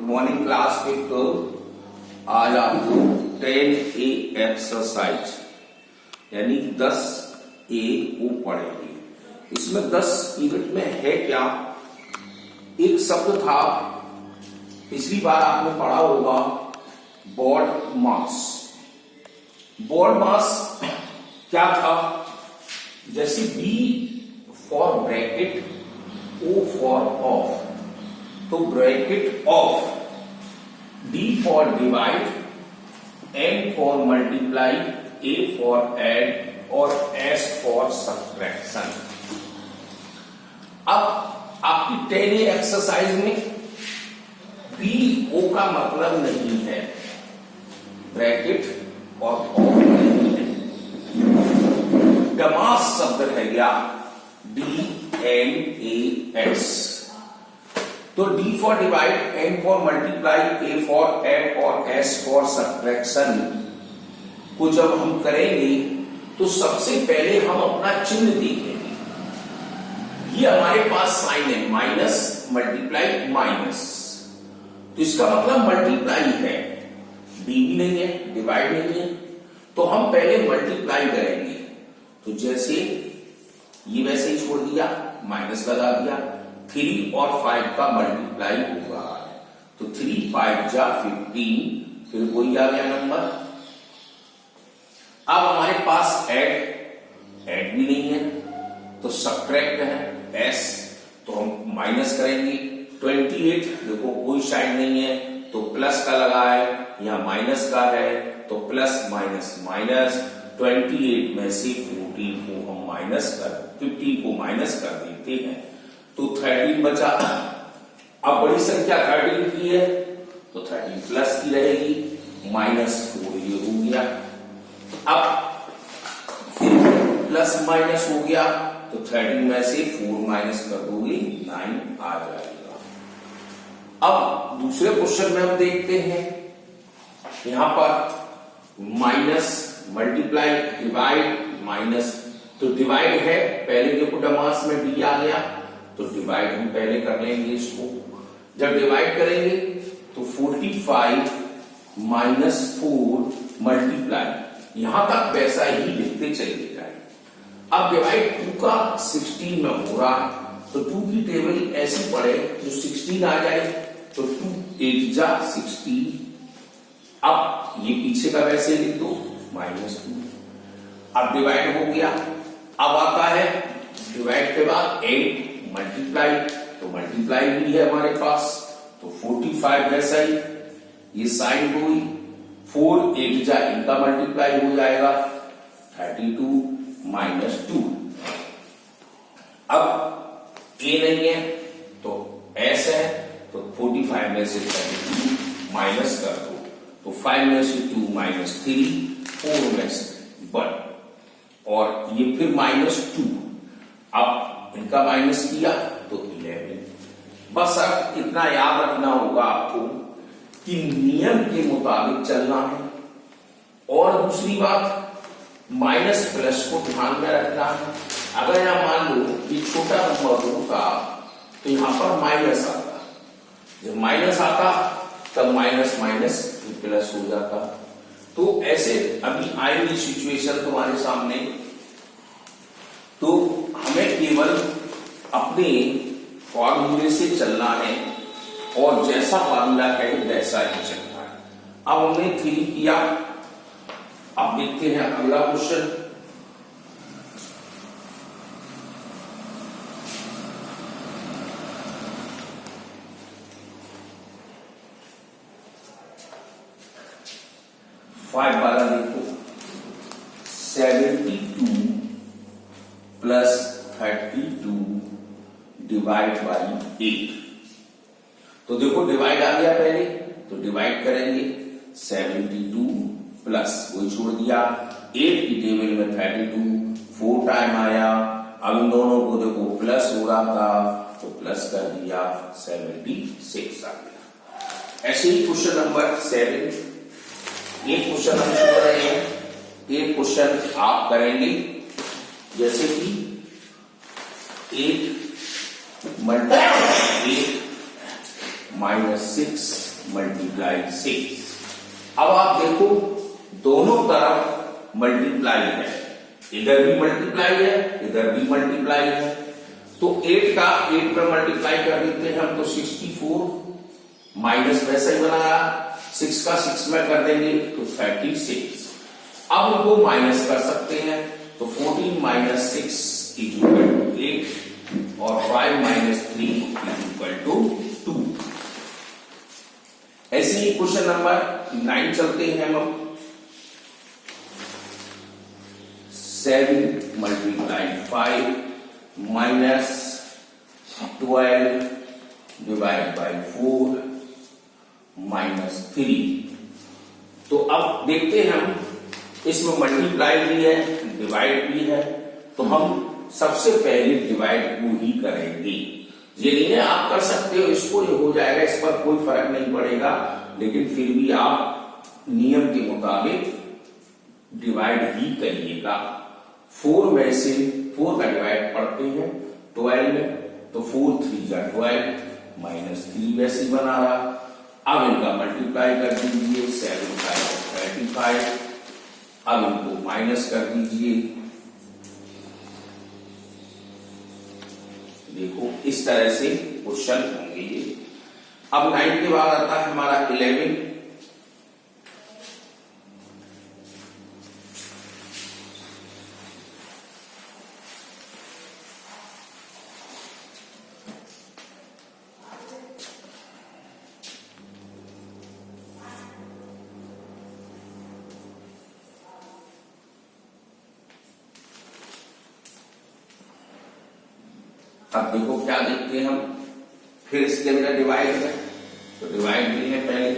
Morning class with आज आपको 10A exercise यानी 10A को पढ़ेंगे। इसमें 10 यूनिट में है क्या, एक शब्द था पिछली बार आपने पढ़ा होगा बॉड मास। बॉड मास क्या था, जैसे B for bracket, O for of, तो bracket of, D for divide, N for multiply, A for add और S फॉर सब्ट्रैक्शन। अब आपकी 10A एक्सरसाइज में B O का मतलब नहीं है, ब्रैकेट और ऑफ नहीं है, डमास शब्द है गया DMAS। तो D for divide, N for multiply, A for add और S फॉर सब्ट्रैक्शन को जब हम करेंगे तो सबसे पहले हम अपना चिन्ह देखेंगे। ये हमारे पास साइन है, माइनस मल्टीप्लाई माइनस, तो इसका मतलब मल्टीप्लाई है, D भी नहीं है, डिवाइड नहीं है, तो हम पहले मल्टीप्लाई करेंगे। तो जैसे ये वैसे ही छोड़ दिया, माइनस लगा दिया, 3 और 5 का मल्टीप्लाई हो रहा है, तो 3 5 जा 15, फिर वही आ गया नंबर। अब हमारे पास ऐड भी नहीं है, तो सब्ट्रैक्ट है S, तो हम माइनस करेंगे। 28 देखो कोई साइन नहीं है, तो प्लस का लगा है, यहां माइनस का है, तो प्लस माइनस माइनस। 28 में से 14 को हम माइनस कर, 15 को माइनस कर देते हैं, तो 13 बचा। अब बड़ी संख्या 13 की है, तो 13 प्लस की रहेगी, -4 ये हो गया। अब प्लस माइनस हो गया, तो 13 में से 4 माइनस कर दोगे, 9 आ जाएगा। अब दूसरे क्वेश्चन में हम देखते हैं, यहां पर माइनस मल्टीप्लाई डिवाइड माइनस, तो डिवाइड है, पहले देखो डमास में D आ गया, तो डिवाइड हम पहले कर लेंगे इसको। जब डिवाइड करेंगे तो 45 माइनस 4 मल्टीप्लाई, यहां तक वैसा ही लिखते चले जाए। अब डिवाइड 2 का 16 में हो रहा है, तो 2 की टेबल ऐसी पड़े जो 16 आ जाए, तो 2 8 जा 16। अब ये पीछे का वैसे लिख दो, -2। अब डिवाइड हो गया, अब आता है डिवाइड के बाद 8 मल्टीप्लाई, तो मल्टीप्लाई भी है हमारे पास, तो 45 वैसा ही, ये साइन हुई, 4 8 जा इनका मल्टीप्लाई हो जाएगा, 32 -2। अब A नहीं है तो S है, तो 45 में से 32 माइनस कर दो, तो 5 में से 2 -3, 4 में से 1 और ये फिर -2। अब इनका माइनस किया तो 11। बस अब इतना याद रखना होगा आपको कि नियम के मुताबिक चलना है, और दूसरी बात माइनस प्लस को ध्यान में रखना है। अगर यहां मान लो कि छोटा नंबर होता तो यहां पर माइनस आता, जब माइनस आता तब माइनस माइनस प्लस हो जाता। तो ऐसे अभी आएगी सिचुएशन तुम्हारे सामने, तो हमें केवल अपने फॉर्मूले से चलना है, और जैसा फॉर्मूला है वैसा ही चलना है। अब हमने 3 किया, अब देखते हैं अगला क्वेश्चन। फाइव वाला देखो, 72 प्लस 32 डिवाइड बाई 8। तो देखो डिवाइड आ गया पहले, तो डिवाइड करेंगे, 72 प्लस वही छोड़ दिया, 8 की टेबल में 32, 4 टाइम आया, अब इन दोनों को देखो प्लस हो रहा था, तो प्लस कर दिया, 76 आ गया। ऐसे ही क्वेश्चन नंबर 7, एक क्वेश्चन हम छोड़ रहे हैं, एक क्वेश्चन आप करेंगे, जैसे कि 8 मल्टीप्लाई 8 -6 मल्टीप्लाई 6। अब आप देखो दोनों तरफ मल्टीप्लाई है, इधर भी मल्टीप्लाई है, इधर भी मल्टीप्लाई है, तो 8 का 8 पर मल्टीप्लाई कर देते हैं हम, तो 64 माइनस वैसा ही बना रहा, 6 का 6 में कर देंगे तो 36। अब उनको माइनस कर सकते हैं, तो 14 माइनस 6 इक्वल टू 8 और 5 माइनस 3 इक्वल टू 2। ऐसे ही क्वेश्चन नंबर 9 चलते हैं हम। 7 multiply 5 minus 12 divide by 4 minus 3। तो अब देखते हैं हम, इसमें मल्टीप्लाई भी है, डिवाइड भी है, तो हम सबसे पहले डिवाइड को ही करेंगे। ये नहीं है आप कर सकते हो इसको, ये हो जाएगा, इस पर कोई फर्क नहीं पड़ेगा, लेकिन फिर भी आप नियम के मुताबिक डिवाइड ही करिएगा। 4 में से 4 का डिवाइड पढ़ते हैं 12 में, तो 4 3 जा 12 माइनस 3 वैसे ही बना रहा। अब इनका मल्टीप्लाई कर दीजिए, 7 5 35। अब इनको माइनस कर दीजिए, देखो इस तरह से क्वेश्चन होंगे ये। अब 9 के बाद आता है हमारा 11। अब देखो क्या देखते हैं हम, फिर इसके अंदर डिवाइड है, तो डिवाइड भी है, पहले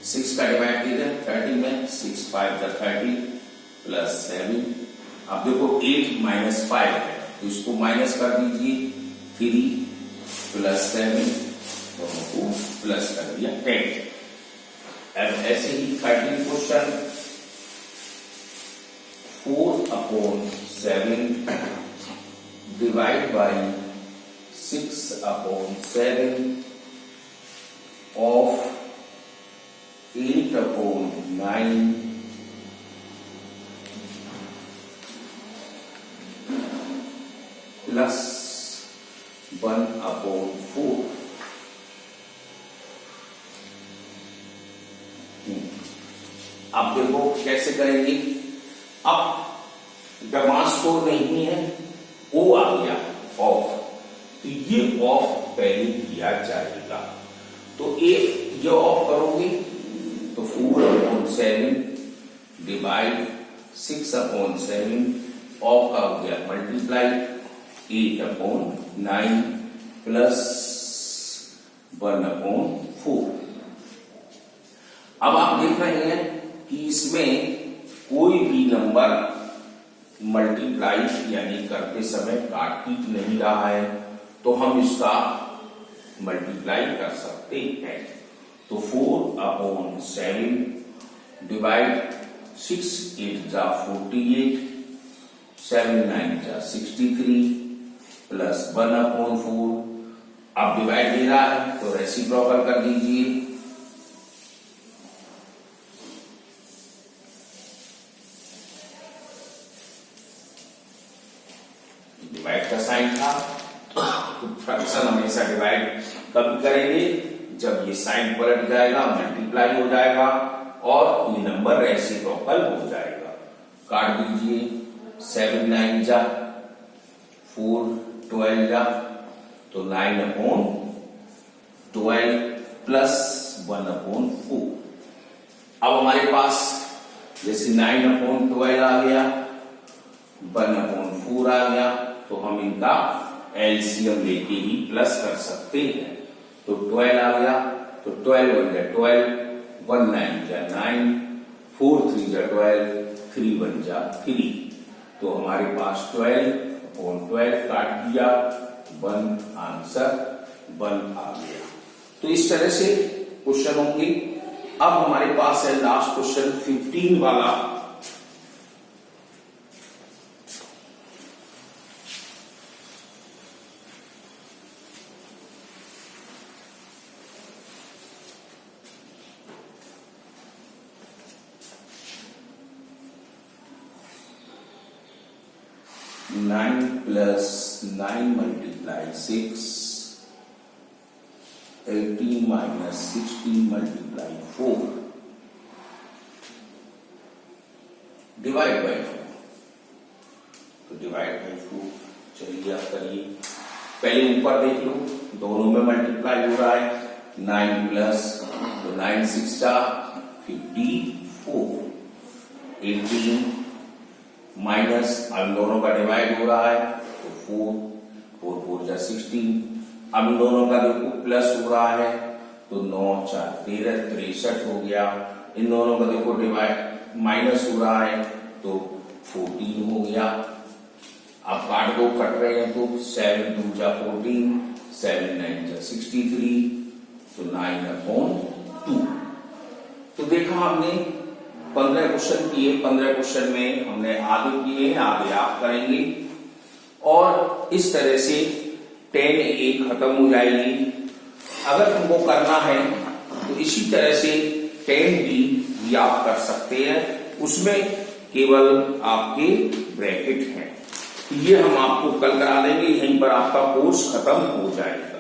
6 का डिवाइड कीजिए 30 में, 6 5 जा 30 प्लस 7। अब देखो 8 माइनस 5 है, तो इसको माइनस कर दीजिए, 3 प्लस 7 दोनों को प्लस कर दिया 10। अब ऐसे ही 13 question, 4/7 divide by 6/7 of 8/9 plus 1/4। अब देखो कैसे करेंगे। अब डमास को नहीं है, ओ आ गया ऑफ, तो ये ऑफ पहले किया जाएगा। तो एक ये ऑफ करोगे तो 4/7 डिवाइड 6/7 ऑफ का हो गया मल्टीप्लाई 8/9 प्लस 1/4। अब आप देख रहे हैं कि इसमें कोई भी नंबर मल्टीप्लाई यानी करते समय काट पीट नहीं रहा है, तो हम इसका मल्टीप्लाई कर सकते हैं। तो 4/7 डिवाइड 6 8 जा 48, 7 9 जा 63 प्लस 1/4। अब डिवाइड दे रहा है तो रेसिप्रोकल कर दीजिए, डिवाइड का साइन था, तो फ्रैक्शन हमेशा डिवाइड कब करेंगे, जब ये साइन पलट जाएगा, मल्टीप्लाई हो जाएगा और ये नंबर रेसिप्रोकल हो जाएगा। काट दीजिए, 7 9 जा 4 12 जा, तो 9/12 प्लस 1/4। अब हमारे पास जैसे 9/12 आ गया, 1/4 आ गया, तो हम इनका एलसीएम लेके ही प्लस कर सकते हैं। तो 12 आ गया, तो 12 1 जा 12, 1 9 जा 9, 4 3 जा 12, 3 1 जा 3। तो हमारे पास 12/12 काट दिया, 1 आंसर 1 आ गया। तो इस तरह से क्वेश्चन होंगे। अब हमारे पास है लास्ट क्वेश्चन 15 वाला। 9 plus 9 multiply 6, 18 minus 16 multiply 4, divide by 4। तो डिवाइड बाई 4 चलिए आप करिए। पहले ऊपर देख लो, दोनों में मल्टीप्लाई हो रहा है। 9 प्लस, तो 9 6 54, 18 माइनस, अब दोनों का डिवाइड हो रहा है तो 4 4 4 जा 16, अब इन दोनों का देखो प्लस हो रहा है तो 9 4 13 63 हो गया। इन दोनों का देखो डिवाइड माइनस हो रहा है तो 14 हो गया। अब काट दो, कट रहे हैं तो 7 2 जा 14, 7 9 जा 63, तो 9/2। तो देखा हमने 15 क्वेश्चन किए। 15 क्वेश्चन में हमने आधे किए हैं, आधे आप करेंगे और इस तरह से 10A खत्म हो जाएगी। अगर तुमको करना है तो इसी तरह से 10B भी आप कर सकते हैं, उसमें केवल आपके ब्रैकेट हैं। ये हम आपको कल करा देंगे, यहीं पर आपका कोर्स खत्म हो जाएगा।